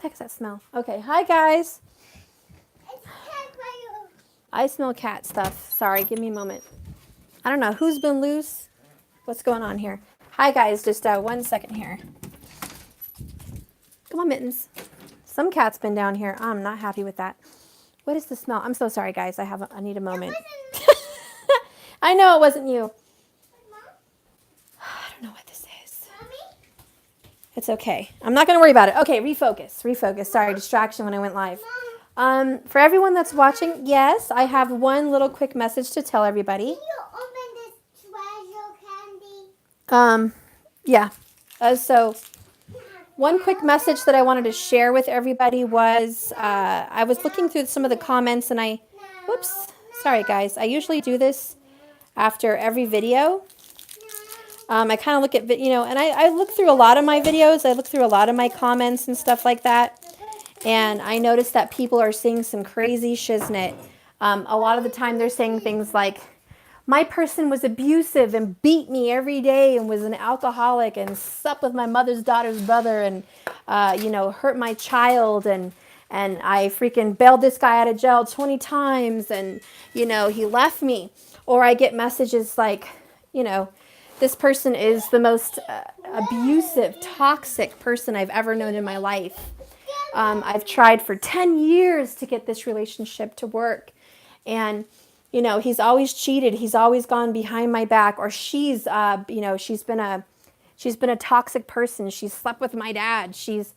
the heck is that smell? Okay, hi guys. I smell cat stuff. Sorry, give me a moment. I don't know who's been loose. What's going on here? Hi guys, just 1 second here. Come on, Mittens. Some cat's been down here. I'm not happy with that. What is the smell? I'm so sorry, guys. I need a moment. I know it wasn't you. I don't know what this is. It's okay. I'm not going to worry about it. Okay, refocus. Sorry, distraction when I went live. For everyone that's watching, yes, I have one little quick message to tell everybody. Can you open this treasure candy? Yeah. So one quick message that I wanted to share with everybody was I was looking through some of the comments and whoops, sorry guys. I usually do this after every video. I kind of look at, and I look through a lot of my videos. I look through a lot of my comments and stuff like that. And I noticed that people are saying some crazy shiznit. A lot of the time they're saying things like, my person was abusive and beat me every day and was an alcoholic and slept with my mother's daughter's brother and, hurt my child and I freaking bailed this guy out of jail 20 times and, he left me. Or I get messages like, this person is the most abusive, toxic person I've ever known in my life. I've tried for 10 years to get this relationship to work. And, he's always cheated. He's always gone behind my back. Or she's been a toxic person. She's slept with my dad. She's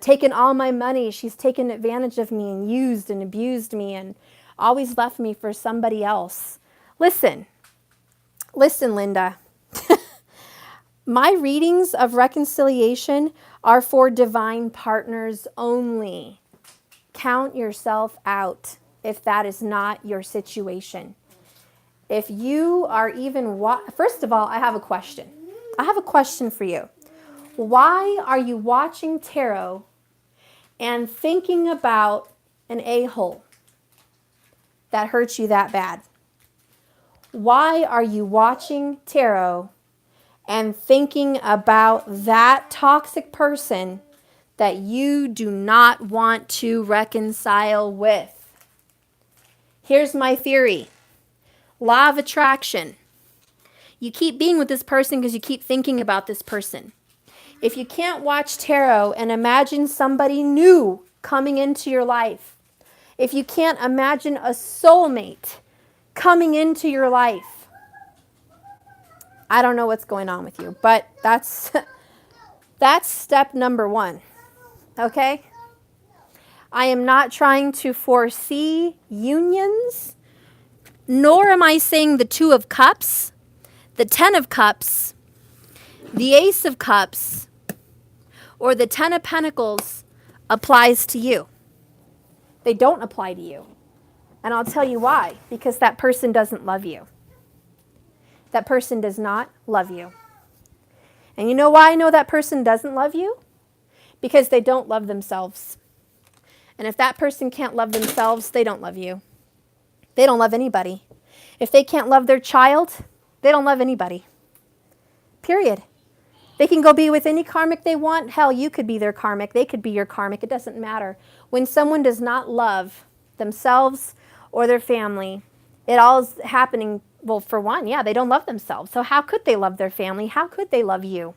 taken all my money. She's taken advantage of me and used and abused me and always left me for somebody else. Listen, Linda. My readings of reconciliation are for divine partners only. Count yourself out if that is not your situation. If you are even, first of all, I have a question. I have a question for you. Why are you watching tarot and thinking about an a-hole that hurts you that bad? Why are you watching tarot and thinking about that toxic person that you do not want to reconcile with? Here's my theory. Law of attraction. You keep being with this person because you keep thinking about this person. If you can't watch tarot and imagine somebody new coming into your life, if you can't imagine a soulmate coming into your life, I don't know what's going on with you, but that's step number one, okay? I am not trying to foresee unions, nor am I saying the Two of Cups, the Ten of Cups, the Ace of Cups, or the Ten of Pentacles applies to you. They don't apply to you. And I'll tell you why. Because that person doesn't love you. That person does not love you. And you know why I know that person doesn't love you? Because they don't love themselves. And if that person can't love themselves, they don't love you. They don't love anybody. If they can't love their child, they don't love anybody. Period. They can go be with any karmic they want. Hell, you could be their karmic. They could be your karmic. It doesn't matter. When someone does not love themselves or their family, it all is happening, well, for one, yeah, they don't love themselves. So how could they love their family? How could they love you?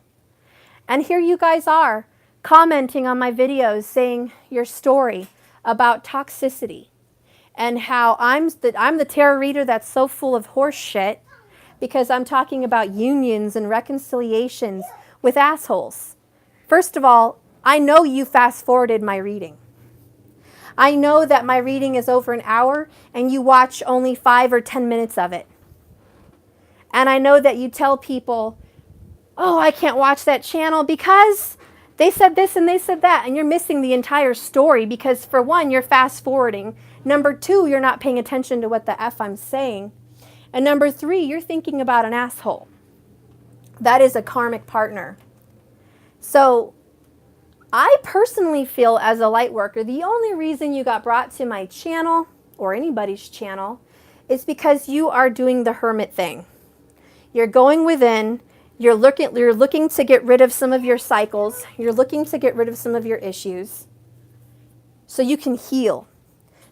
And here you guys are commenting on my videos saying your story about toxicity and how I'm the tarot reader that's so full of horse shit because I'm talking about unions and reconciliations with assholes. First of all, I know you fast forwarded my reading. I know that my reading is over an hour and you watch only 5 or 10 minutes of it. And I know that you tell people, oh, I can't watch that channel because they said this and they said that. And you're missing the entire story because for one, you're fast forwarding. Number two, you're not paying attention to what the F I'm saying. And number three, you're thinking about an asshole. That is a karmic partner. So I personally feel as a light worker, the only reason you got brought to my channel or anybody's channel is because you are doing the hermit thing. You're going within, you're looking to get rid of some of your cycles, you're looking to get rid of some of your issues. so you can heal,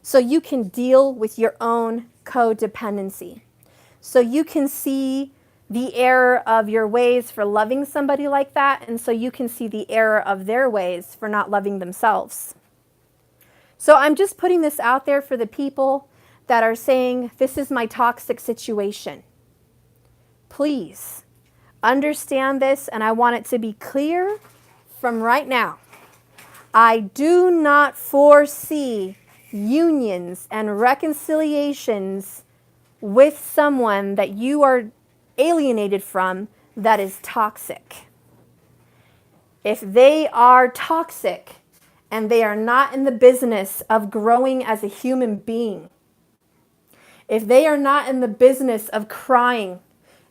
so you can deal with your own codependency, so you can see the error of your ways for loving somebody like that, and so you can see the error of their ways for not loving themselves. So I'm just putting this out there for the people that are saying, this is my toxic situation. Please understand this, and I want it to be clear from right now. I do not foresee unions and reconciliations with someone that you are alienated from that is toxic. If they are toxic and they are not in the business of growing as a human being, if they are not in the business of crying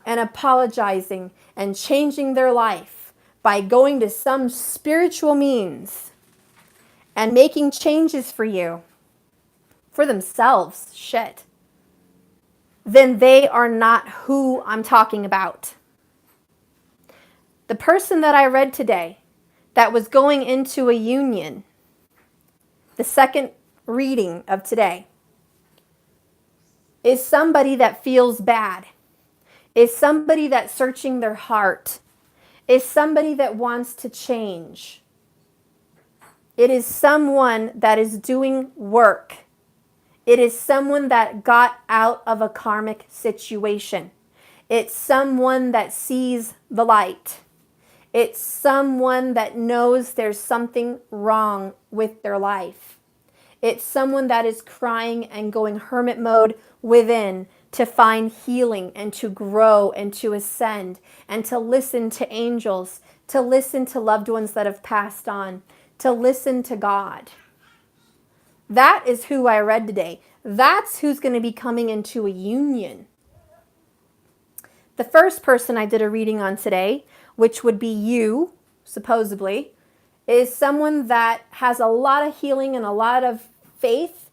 and apologizing and changing their life by going to some spiritual means and making changes for you, for themselves, shit, then they are not who I'm talking about. The person that I read today that was going into a union, the second reading of today, is somebody that feels bad, is somebody that's searching their heart, is somebody that wants to change. It is someone that is doing work. It is someone that got out of a karmic situation. It's someone that sees the light. It's someone that knows there's something wrong with their life. It's someone that is crying and going hermit mode within to find healing and to grow and to ascend and to listen to angels, to listen to loved ones that have passed on, to listen to God. That is who I read today. That's who's going to be coming into a union. The first person I did a reading on today, which would be you, supposedly, is someone that has a lot of healing and a lot of faith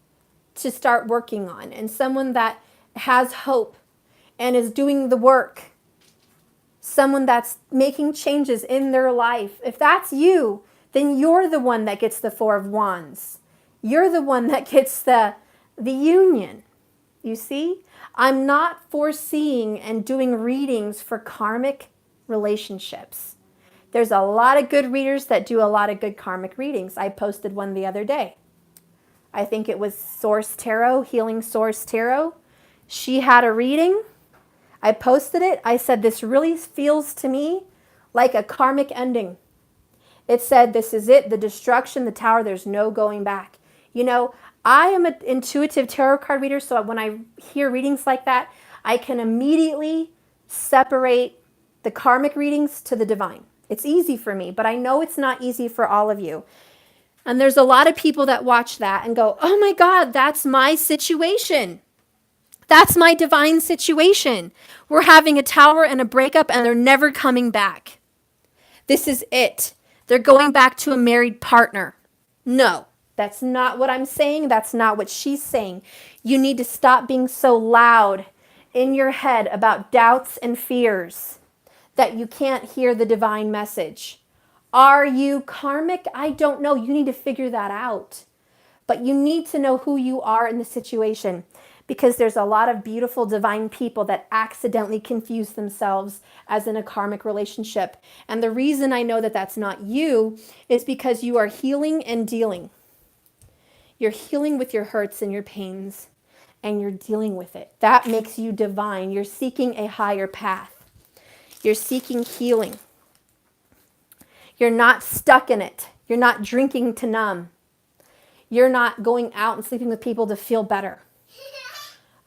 to start working on, and someone that has hope and is doing the work. Someone that's making changes in their life. If that's you, then you're the one that gets the Four of Wands. You're the one that gets the union. You see? I'm not foreseeing and doing readings for karmic relationships. There's a lot of good readers that do a lot of good karmic readings. I posted one the other day. I think it was Source Tarot, Healing Source Tarot. She had a reading. I posted it. I said, this really feels to me like a karmic ending. It said, this is it, the destruction, the tower, there's no going back. You know, I am an intuitive tarot card reader, so when I hear readings like that, I can immediately separate the karmic readings to the divine. It's easy for me, but I know it's not easy for all of you. And there's a lot of people that watch that and go, oh my God, that's my situation. That's my divine situation. We're having a tower and a breakup and they're never coming back. This is it. They're going back to a married partner. No, that's not what I'm saying. That's not what she's saying. You need to stop being so loud in your head about doubts and fears that you can't hear the divine message. Are you karmic? I don't know. You need to figure that out. But you need to know who you are in the situation, because there's a lot of beautiful divine people that accidentally confuse themselves as in a karmic relationship. And the reason I know that that's not you is because you are healing and dealing. You're healing with your hurts and your pains, and you're dealing with it. That makes you divine. You're seeking a higher path. You're seeking healing. You're not stuck in it. You're not drinking to numb. You're not going out and sleeping with people to feel better.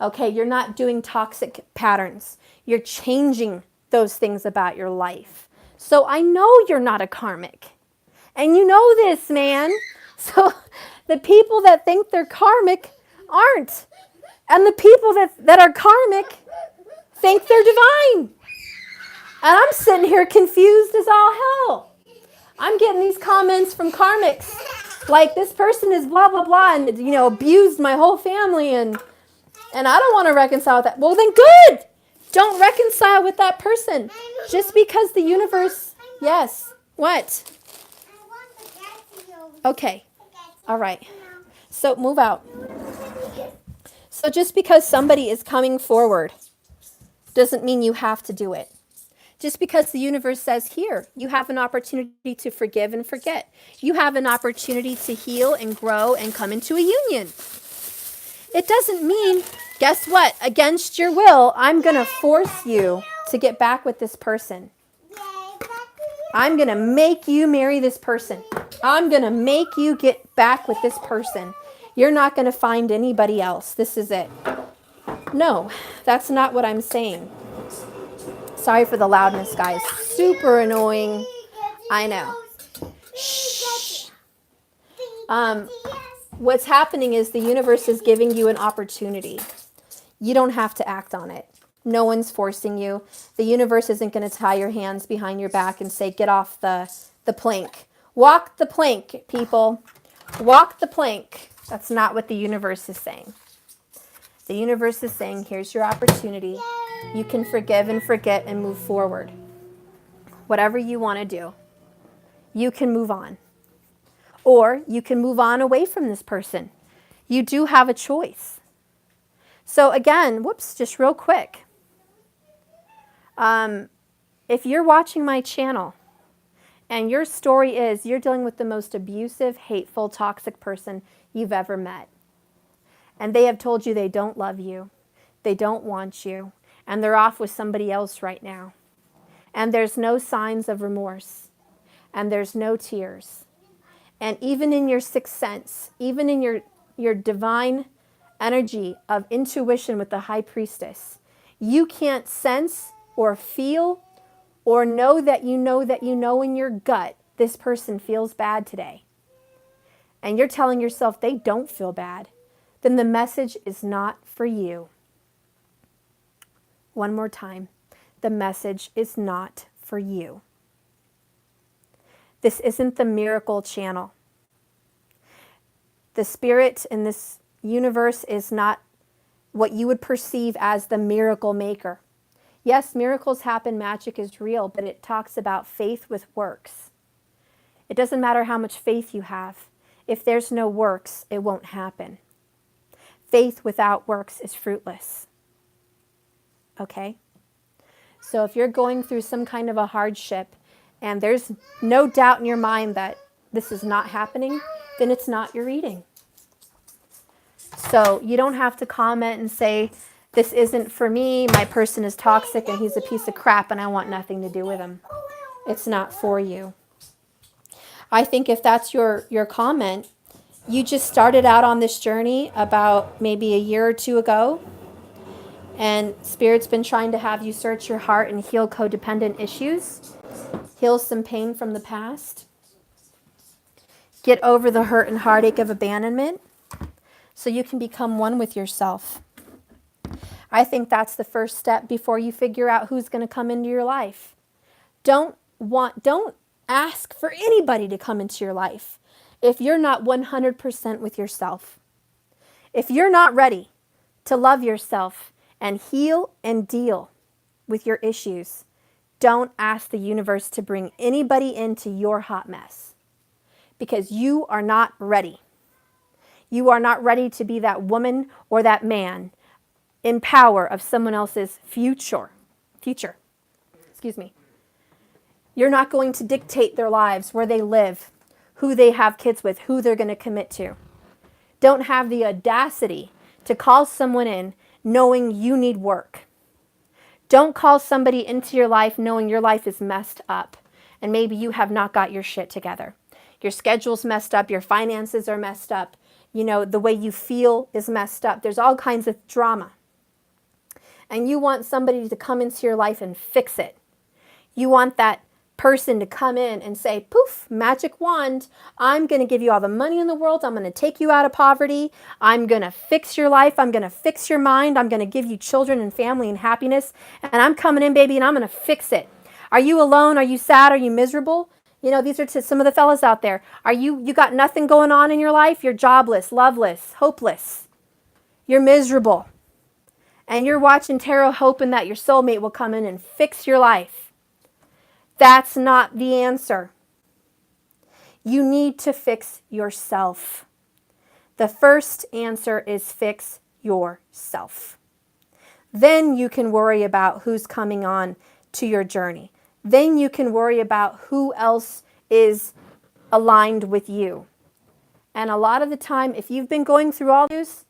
Okay, you're not doing toxic patterns. You're changing those things about your life. So I know you're not a karmic. And you know this, man. So the people that think they're karmic aren't. And the people that are karmic think they're divine. And I'm sitting here confused as all hell. I'm getting these comments from karmics like this person is blah, blah, blah, and, you know, abused my whole family, and I don't want to reconcile with that. Well, then good. Don't reconcile with that person. Just because the universe, yes. What? Okay. All right. So move out. So just because somebody is coming forward doesn't mean you have to do it. Just because the universe says, here, you have an opportunity to forgive and forget. You have an opportunity to heal and grow and come into a union. It doesn't mean, guess what? Against your will, I'm going to force you to get back with this person. I'm going to make you marry this person. I'm going to make you get back with this person. You're not going to find anybody else. This is it. No, that's not what I'm saying. Sorry for the loudness, guys. Super annoying. I know. Shh. What's happening is the universe is giving you an opportunity. You don't have to act on it. No one's forcing you. The universe isn't going to tie your hands behind your back and say, get off the plank. Walk the plank, people. Walk the plank. That's not what the universe is saying. The universe is saying, here's your opportunity. You can forgive and forget and move forward. Whatever you want to do, you can move on. Or you can move on away from this person. You do have a choice. So again, just real quick. If you're watching my channel and your story is you're dealing with the most abusive, hateful, toxic person you've ever met, and they have told you they don't love you, they don't want you, and they're off with somebody else right now, and there's no signs of remorse, and there's no tears, and even in your sixth sense, even in your divine energy of intuition with the high priestess, you can't sense or feel or know that you know in your gut this person feels bad today. And you're telling yourself they don't feel bad. Then the message is not for you. One more time. The message is not for you. This isn't the miracle channel. The spirit in this universe is not what you would perceive as the miracle maker. Yes, miracles happen, magic is real, but it talks about faith with works. It doesn't matter how much faith you have. If there's no works, it won't happen. Faith without works is fruitless. Okay? So if you're going through some kind of a hardship and there's no doubt in your mind that this is not happening, then it's not your reading. So you don't have to comment and say, this isn't for me, my person is toxic and he's a piece of crap and I want nothing to do with him. It's not for you. I think if that's your comment, you just started out on this journey about maybe a year or two ago, and Spirit's been trying to have you search your heart and heal codependent issues, heal some pain from the past, get over the hurt and heartache of abandonment so you can become one with yourself. I think that's the first step before you figure out who's going to come into your life. Don't ask for anybody to come into your life if you're not 100% with yourself. If you're not ready to love yourself and heal and deal with your issues, don't ask the universe to bring anybody into your hot mess because you are not ready. You are not ready to be that woman or that man in power of someone else's future. Excuse me. You're not going to dictate their lives, where they live, who they have kids with, who they're going to commit to. Don't have the audacity to call someone in knowing you need work. Don't call somebody into your life knowing your life is messed up and maybe you have not got your shit together. Your schedule's messed up, your finances are messed up, the way you feel is messed up. There's all kinds of drama. And you want somebody to come into your life and fix it. You want that person to come in and say, poof, magic wand, I'm going to give you all the money in the world. I'm going to take you out of poverty. I'm going to fix your life. I'm going to fix your mind. I'm going to give you children and family and happiness. And I'm coming in, baby, and I'm going to fix it. Are you alone? Are you sad? Are you miserable? These are to some of the fellas out there. You got nothing going on in your life? You're jobless, loveless, hopeless. You're miserable. And you're watching tarot hoping that your soulmate will come in and fix your life. That's not the answer. You need to fix yourself. The first answer is fix yourself. Then you can worry about who's coming on to your journey. Then you can worry about who else is aligned with you. And a lot of the time, if you've been going through all this,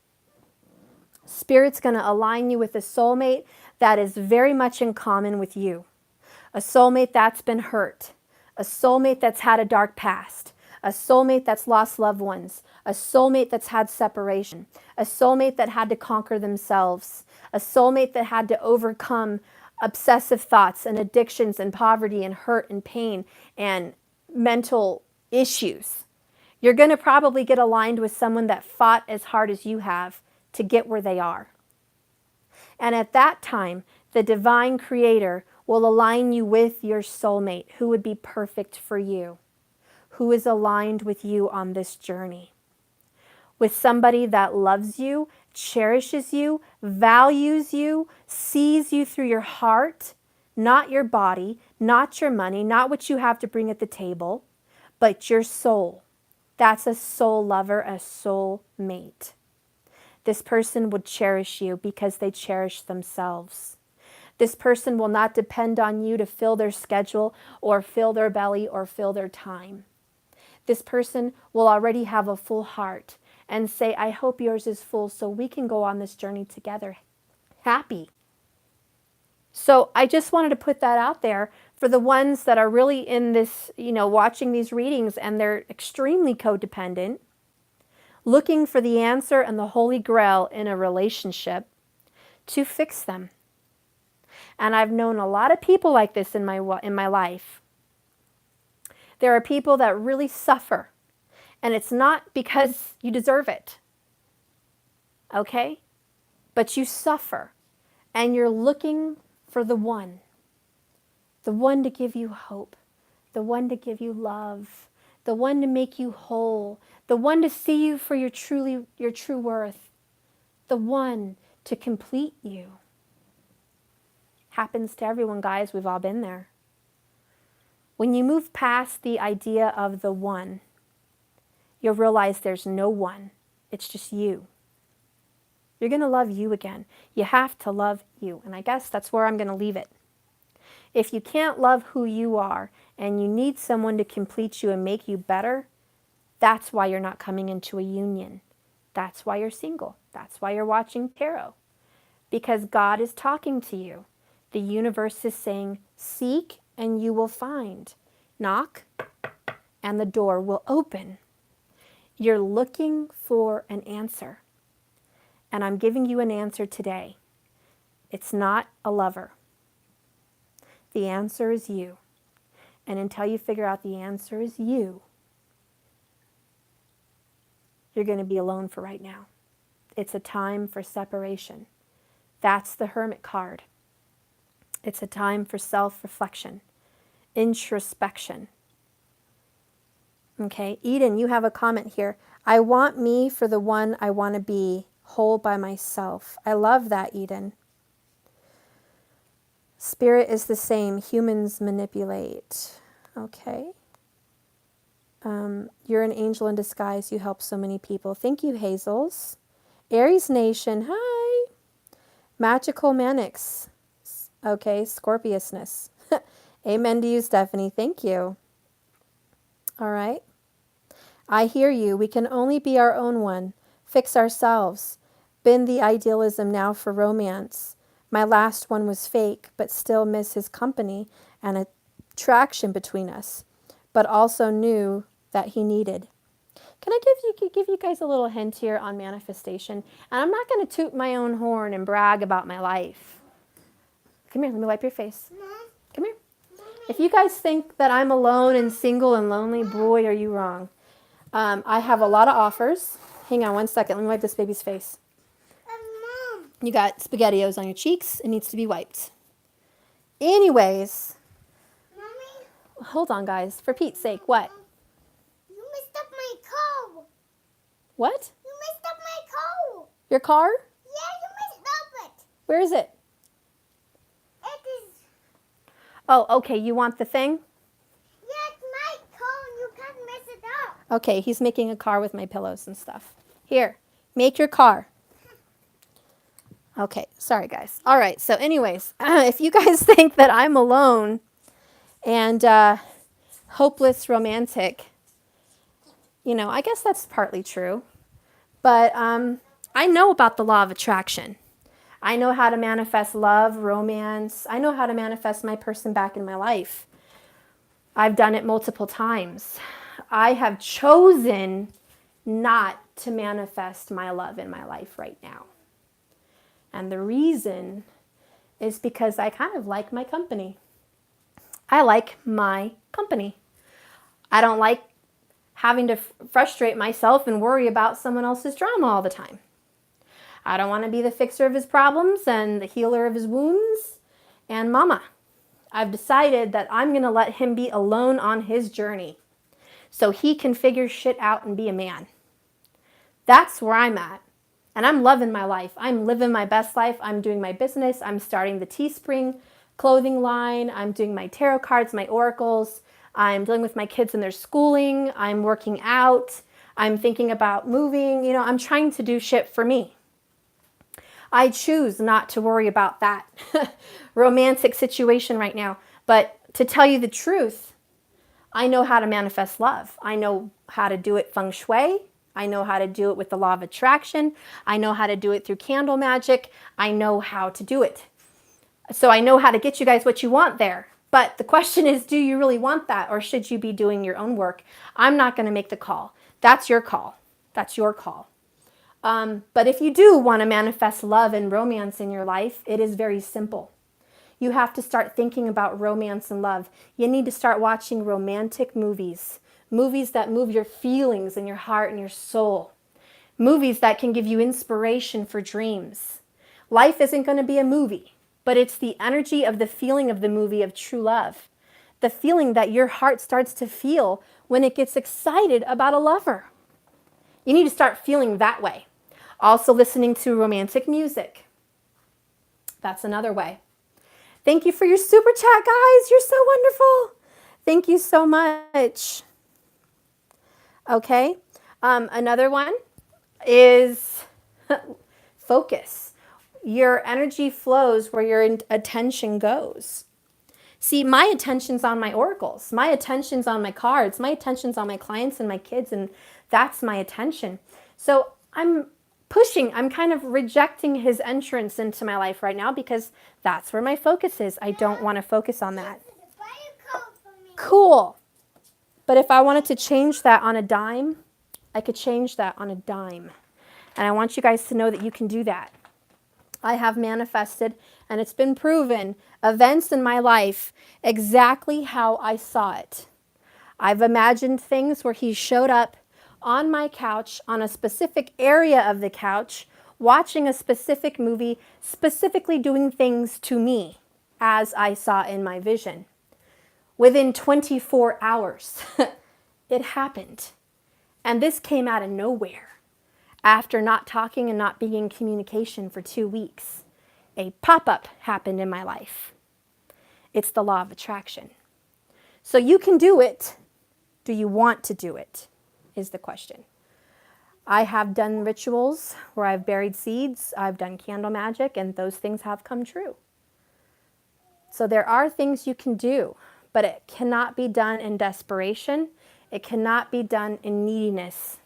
Spirit's going to align you with a soulmate that is very much in common with you. A soulmate that's been hurt. A soulmate that's had a dark past. A soulmate that's lost loved ones. A soulmate that's had separation. A soulmate that had to conquer themselves. A soulmate that had to overcome obsessive thoughts and addictions and poverty and hurt and pain and mental issues. You're going to probably get aligned with someone that fought as hard as you have to get where they are. And at that time, the divine creator will align you with your soulmate who would be perfect for you, who is aligned with you on this journey. With somebody that loves you, cherishes you, values you, sees you through your heart, not your body, not your money, not what you have to bring at the table, but your soul. That's a soul lover, a soul mate. This person would cherish you because they cherish themselves. This person will not depend on you to fill their schedule or fill their belly or fill their time. This person will already have a full heart and say, I hope yours is full so we can go on this journey together happy. So I just wanted to put that out there for the ones that are really in this, watching these readings and they're extremely codependent, looking for the answer and the holy grail in a relationship to fix them. And I've known a lot of people like this in my life. There are people that really suffer, and it's not because you deserve it, okay? But you suffer, and you're looking for the one to give you hope, the one to give you love, the one to make you whole, the one to see you for your true worth, the one to complete you. Happens to everyone, guys. We've all been there. When you move past the idea of the one, you'll realize there's no one. It's just you. You're going to love you again. You have to love you. And I guess that's where I'm going to leave it. If you can't love who you are and you need someone to complete you and make you better, that's why you're not coming into a union. That's why you're single. That's why you're watching tarot. Because God is talking to you. The universe is saying, seek and you will find. Knock and the door will open. You're looking for an answer. And I'm giving you an answer today. It's not a lover. The answer is you. And until you figure out the answer is you, you're going to be alone for right now. It's a time for separation. That's the Hermit card. It's a time for self-reflection, introspection. Okay, Eden, you have a comment here. I want me for the one I want to be, whole by myself. I love that, Eden. Spirit is the same. Humans manipulate. Okay. You're an angel in disguise. You help so many people. Thank you, Hazels. Aries Nation, hi. Magical Manix. Okay, Scorpiousness. Amen to you, Stephanie. Thank you. All right. I hear you. We can only be our own one. Fix ourselves. Bend the idealism now for romance. My last one was fake, but still miss his company and attraction between us, but also knew that he needed. Can I give you guys a little hint here on manifestation? And I'm not going to toot my own horn and brag about my life. Come here, let me wipe your face. Come here. If you guys think that I'm alone and single and lonely, boy, are you wrong. I have a lot of offers. Hang on one second. Let me wipe this baby's face. Mom. You got SpaghettiOs on your cheeks. It needs to be wiped. Anyways. Mommy. Hold on, guys. For Pete's sake, what? You messed up my car. What? You messed up my car. Your car? Yeah, you messed up it. Where is it? It is. Oh, okay. You want the thing? Yeah, it's my car and you can't mess it up. Okay, he's making a car with my pillows and stuff. Here, make your car. Okay, sorry guys. All right, so anyways, if you guys think that I'm alone and hopeless romantic, you know, I guess that's partly true. But I know about the law of attraction. I know how to manifest love, romance. I know how to manifest my person back in my life. I've done it multiple times. I have chosen not to manifest my love in my life right now. And the reason is because I kind of like my company. I like my company. I don't like having to frustrate myself and worry about someone else's drama all the time. I don't want to be the fixer of his problems and the healer of his wounds. And mama, I've decided that I'm going to let him be alone on his journey so he can figure shit out and be a man. That's where I'm at. And I'm loving my life. I'm living my best life. I'm doing my business. I'm starting the Teespring clothing line. I'm doing my tarot cards, my oracles. I'm dealing with my kids and their schooling. I'm working out. I'm thinking about moving. You know, I'm trying to do shit for me. I choose not to worry about that romantic situation right now. But to tell you the truth, I know how to manifest love. I know how to do it feng shui. I know how to do it with the law of attraction. I know how to do it through candle magic. I know how to do it. So I know how to get you guys what you want there. But the question is, do you really want that, or should you be doing your own work? I'm not going to make the call. That's your call. That's your call. But if you do want to manifest love and romance in your life, it is very simple. You have to start thinking about romance and love. You need to start watching romantic movies. Movies that move your feelings and your heart and your soul. Movies that can give you inspiration for dreams. Life isn't going to be a movie, but it's the energy of the feeling of the movie of true love. The feeling that your heart starts to feel when it gets excited about a lover. You need to start feeling that way. Also listening to romantic music. That's another way. Thank you for your super chat, guys. You're so wonderful. Thank you so much. Okay. Another one is focus. Your energy flows where your attention goes. See, my attention's on my oracles. My attention's on my cards. My attention's on my clients and my kids, and that's my attention. So I'm kind of rejecting his entrance into my life right now because that's where my focus is. I don't want to focus on that. Cool. But if I wanted to change that on a dime, I could change that on a dime. And I want you guys to know that you can do that. I have manifested, and it's been proven, events in my life exactly how I saw it. I've imagined things where he showed up on my couch, on a specific area of the couch, watching a specific movie, specifically doing things to me as I saw in my vision. Within 24 hours, it happened. And this came out of nowhere. After not talking and not being in communication for 2 weeks, a pop-up happened in my life. It's the law of attraction. So you can do it. Do you want to do it? Is the question. I have done rituals where I've buried seeds, I've done candle magic, and those things have come true. So there are things you can do, but it cannot be done in desperation. It cannot be done in neediness.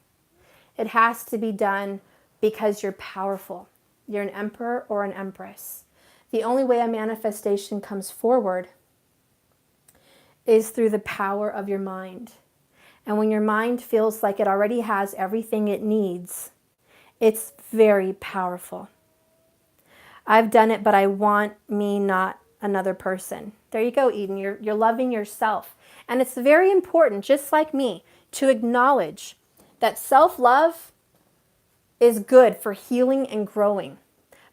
It has to be done because you're powerful. You're an emperor or an empress. The only way a manifestation comes forward is through the power of your mind. And when your mind feels like it already has everything it needs, it's very powerful. I've done it, but I want me, not another person. There you go, Eden. You're loving yourself. And it's very important, just like me, to acknowledge that self-love is good for healing and growing.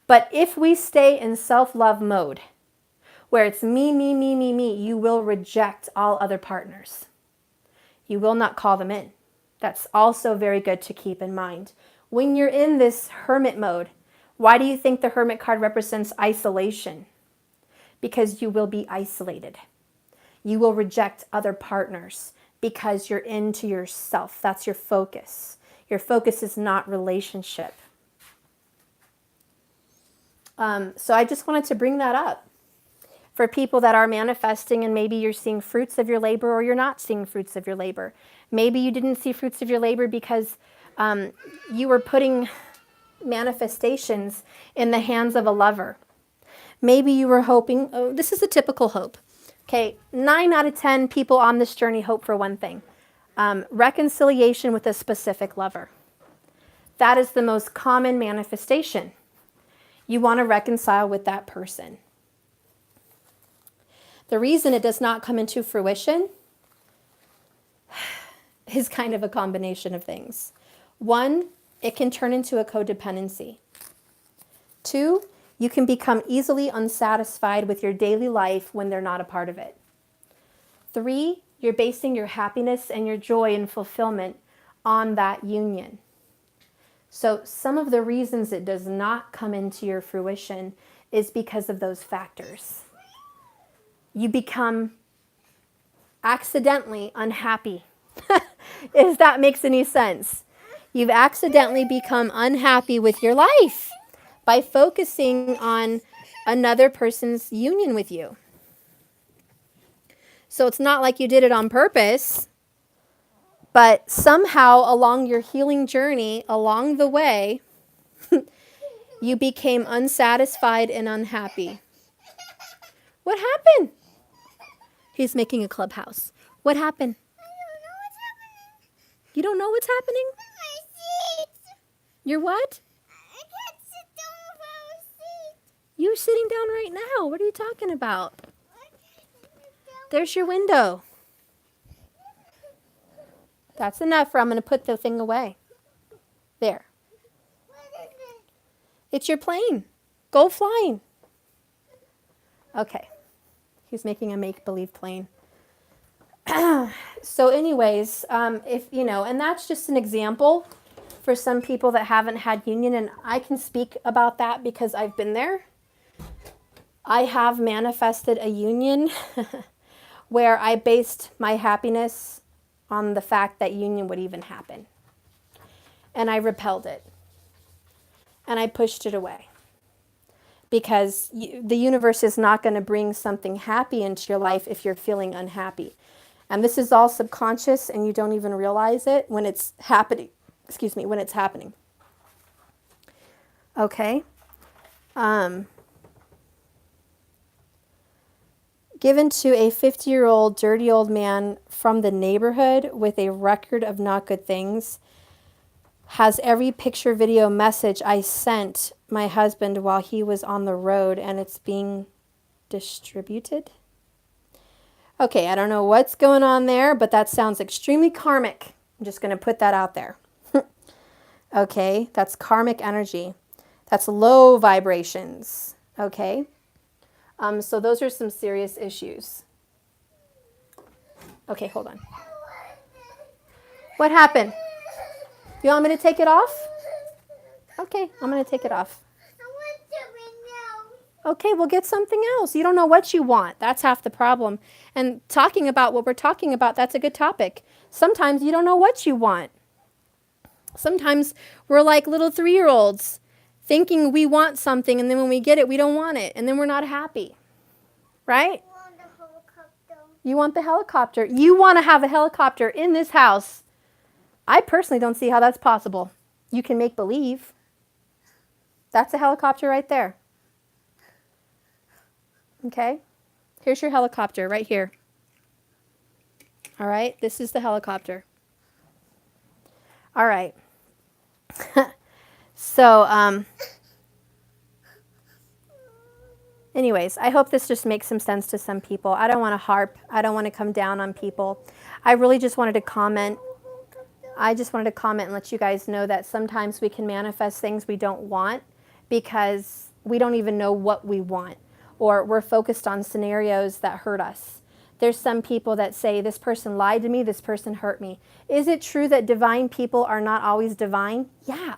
But if we stay in self-love mode, where it's me, me, me, me, me, you will reject all other partners. You will not call them in. That's also very good to keep in mind. When you're in this hermit mode, why do you think the hermit card represents isolation? Because you will be isolated. You will reject other partners because you're into yourself. That's your focus. Your focus is not relationship. So I just wanted to bring that up for people that are manifesting, and maybe you're seeing fruits of your labor or you're not seeing fruits of your labor. Maybe you didn't see fruits of your labor because you were putting manifestations in the hands of a lover. Maybe you were hoping, oh, this is a typical hope. Okay, 9 out of 10 people on this journey hope for one thing, reconciliation with a specific lover. That is the most common manifestation. You want to reconcile with that person. The reason it does not come into fruition is kind of a combination of things. 1, it can turn into a codependency. 2, you can become easily unsatisfied with your daily life when they're not a part of it. 3, you're basing your happiness and your joy and fulfillment on that union. So some of the reasons it does not come into your fruition is because of those factors. You become accidentally unhappy, if that makes any sense. You've accidentally become unhappy with your life by focusing on another person's union with you. So it's not like you did it on purpose, but somehow along your healing journey, along the way, you became unsatisfied and unhappy. What happened? He's making a clubhouse. What happened? I don't know what's happening. You don't know what's happening? My seat. You're what? I can't sit down without a seat. You're sitting down right now. What are you talking about? I can't sit down. There's your window. That's enough, or I'm going to put the thing away. There. What is it? It's your plane. Go flying. Okay. He's making a make-believe plane. So anyways, if you know, and that's just an example for some people that haven't had union, and I can speak about that because I've been there. I have manifested a union where I based my happiness on the fact that union would even happen. And I repelled it. And I pushed it away. Because the universe is not going to bring something happy into your life if you're feeling unhappy. And this is all subconscious, and you don't even realize it when it's happening. Excuse me, when it's happening. Okay. Given to a 50-year-old dirty old man from the neighborhood with a record of not good things, has every picture, video, message I sent my husband while he was on the road, and it's being distributed. Okay, I don't know what's going on there, but that sounds extremely karmic. I'm just going to put that out there. Okay, that's karmic energy. That's low vibrations. Okay. So those are some serious issues. Okay, hold on. What happened? You want me to take it off? Okay, I'm going to take it off. I want something else. Okay, we'll get something else. You don't know what you want. That's half the problem. And talking about what we're talking about, that's a good topic. Sometimes you don't know what you want. Sometimes we're like little 3-year-olds thinking we want something, and then when we get it, we don't want it, and then we're not happy. Right? I want the helicopter. You want the helicopter. You want to have a helicopter in this house. I personally don't see how that's possible. You can make believe. That's a helicopter right there. Okay? Here's your helicopter right here. All right? This is the helicopter. All right. So, anyways, I hope this just makes some sense to some people. I don't want to harp. I don't want to come down on people. I really just wanted to comment. I just wanted to comment and let you guys know that sometimes we can manifest things we don't want because we don't even know what we want, or we're focused on scenarios that hurt us. There's some people that say, this person lied to me, this person hurt me. Is it true that divine people are not always divine? Yeah.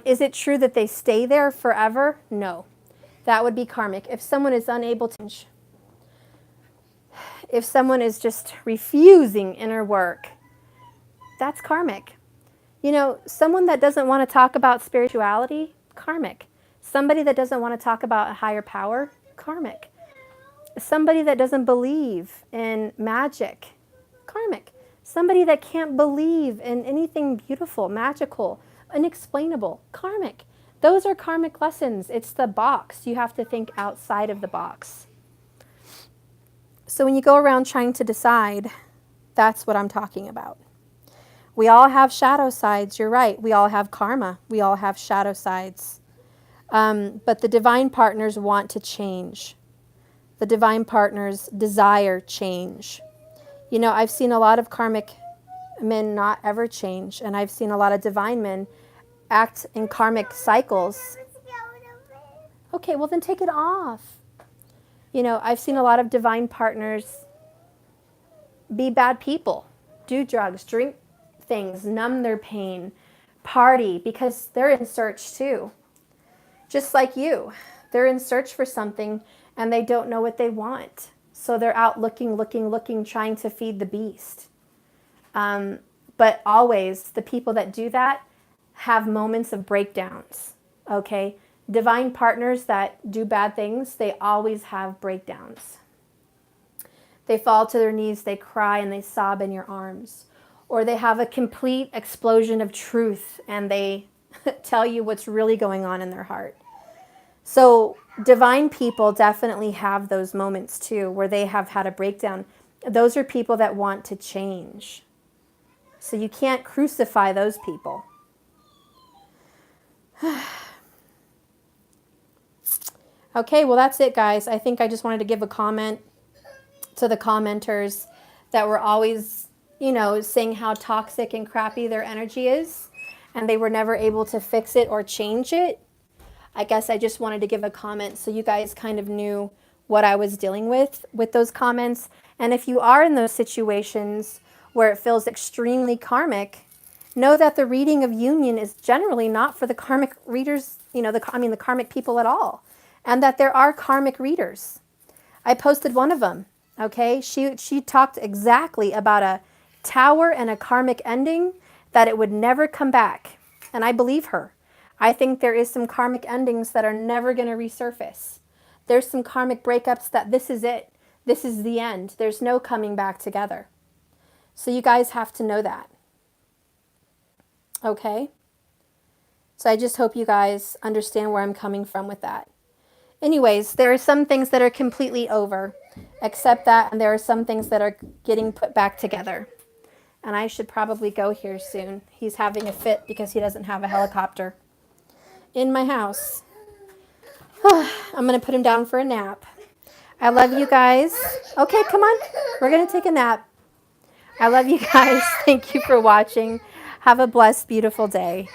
Is it true that they stay there forever? No. That would be karmic. If someone is unable to change, if someone is just refusing inner work, that's karmic. You know, someone that doesn't want to talk about spirituality, karmic. Somebody that doesn't want to talk about a higher power, karmic. Somebody that doesn't believe in magic, karmic. Somebody that can't believe in anything beautiful, magical, unexplainable, karmic. Those are karmic lessons. It's the box. You have to think outside of the box. So when you go around trying to decide, that's what I'm talking about. We all have shadow sides. You're right. We all have karma. We all have shadow sides. But the divine partners want to change. The divine partners desire change. You know, I've seen a lot of karmic men not ever change, and I've seen a lot of divine men act in karmic cycles. Okay, well then take it off. You know, I've seen a lot of divine partners be bad people, do drugs, drink things, numb their pain, party, because they're in search too. Just like you. They're in search for something and they don't know what they want. So they're out looking, trying to feed the beast. But always, the people that do that have moments of breakdowns, okay? Divine partners that do bad things, they always have breakdowns. They fall to their knees, they cry, and they sob in your arms. Or they have a complete explosion of truth, and they tell you what's really going on in their heart. So divine people definitely have those moments too, where they have had a breakdown. Those are people that want to change. So you can't crucify those people. Okay, well that's it, guys. I think I just wanted to give a comment to the commenters that were always, you know, saying how toxic and crappy their energy is, and they were never able to fix it or change it. I guess I just wanted to give a comment so you guys kind of knew what I was dealing with those comments. And if you are in those situations where it feels extremely karmic, know that the reading of union is generally not for the karmic readers, you know, the karmic people at all. And that there are karmic readers. I posted one of them, okay? She talked exactly about a tower and a karmic ending, that it would never come back. And I believe her. I think there is some karmic endings that are never going to resurface. There's some karmic breakups that this is it. This is the end. There's no coming back together. So you guys have to know that. Okay? So I just hope you guys understand where I'm coming from with that. Anyways, there are some things that are completely over. Accept that, and there are some things that are getting put back together. And I should probably go here soon. He's having a fit because he doesn't have a helicopter in my house. I'm going to put him down for a nap. I love you guys. Okay, come on. We're going to take a nap. I love you guys. Thank you for watching. Have a blessed, beautiful day.